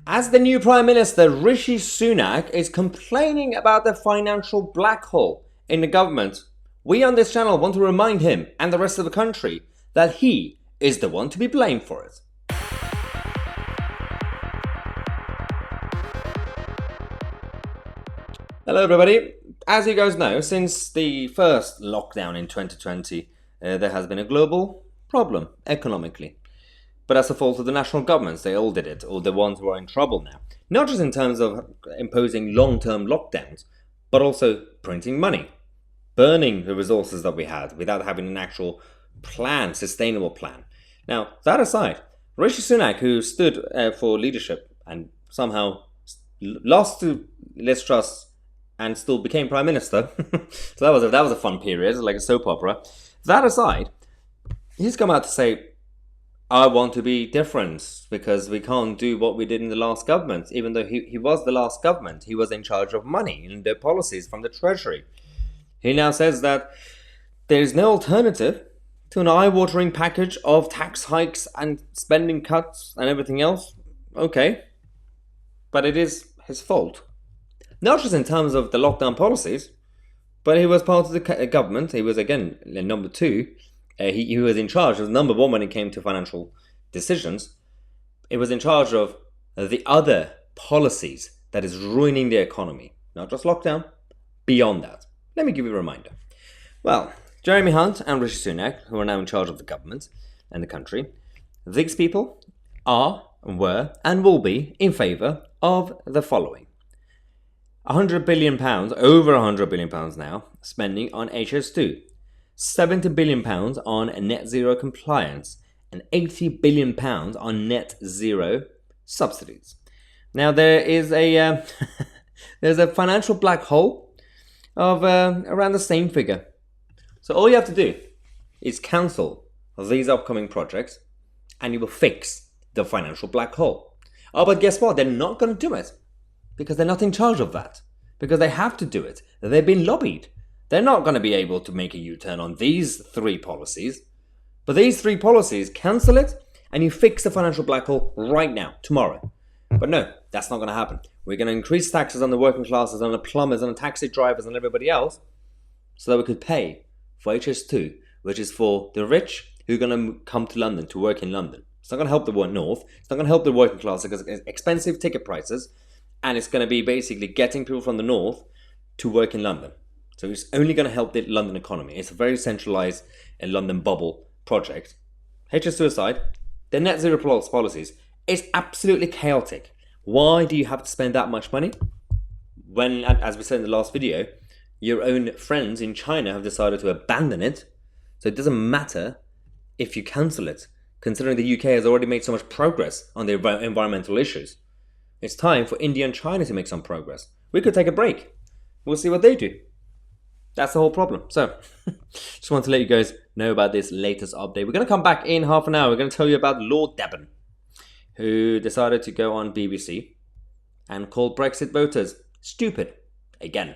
As the new Prime Minister, Rishi Sunak is complaining about the financial black hole in the government. We on this channel want to remind him and the rest of the country that he is the one to be blamed for it. Hello everybody. As you guys know, since the first lockdown in 2020, there has been a global problem economically. But that's the fault of the national governments. They all did it, or the ones who are in trouble now. Not just in terms of imposing long-term lockdowns, but also printing money, burning the resources that we had without having an actual plan, sustainable plan. Now, that aside, Rishi Sunak, who stood for leadership and somehow lost to Liz Truss and still became Prime Minister, so that was a fun period, like a soap opera. That aside, he's come out to say, I want to be different because we can't do what we did in the last government. Even though he was the last government, he was in charge of money and the policies from the Treasury. He now says that there is no alternative to an eye-watering package of tax hikes and spending cuts and everything else. Okay, but it is his fault. Not just in terms of the lockdown policies, but he was part of the government. He was, again, number two. He was in charge. He was number one when it came to financial decisions. He was in charge of the other policies that is ruining the economy. Not just lockdown, beyond that. Let me give you a reminder. Well, Jeremy Hunt and Rishi Sunak, who are now in charge of the government and the country, these people are, were, and will be in favour of the following. £100 billion, over £100 billion now, spending on HS2. £70 billion on net zero compliance and £80 billion on net zero subsidies. Now there is a there's a financial black hole of around the same figure. So all you have to do is cancel these upcoming projects and you will fix the financial black hole. Oh, but guess what? They're not going to do it because they're not in charge of that. Because they have to do it. They've been lobbied. They're not going to be able to make a U-turn on these three policies. But these three policies, cancel it, and you fix the financial black hole right now, tomorrow. But no, that's not going to happen. We're going to increase taxes on the working classes, on the plumbers, on the taxi drivers, and everybody else, so that we could pay for HS2, which is for the rich who are going to come to London, to work in London. It's not going to help the north. It's not going to help the working class because it's expensive ticket prices, and it's going to be basically getting people from the north to work in London. So it's only going to help the London economy. It's a very centralised London bubble project. HS2 aside, the net zero policies is absolutely chaotic. Why do you have to spend that much money? When, as we said in the last video, your own friends in China have decided to abandon it. So it doesn't matter if you cancel it, considering the UK has already made so much progress on the environmental issues. It's time for India and China to make some progress. We could take a break. We'll see what they do. That's the whole problem. So, just want to let you guys know about this latest update. We're going to come back in half an hour. We're going to tell you about Lord Debon, who decided to go on BBC and called Brexit voters stupid again.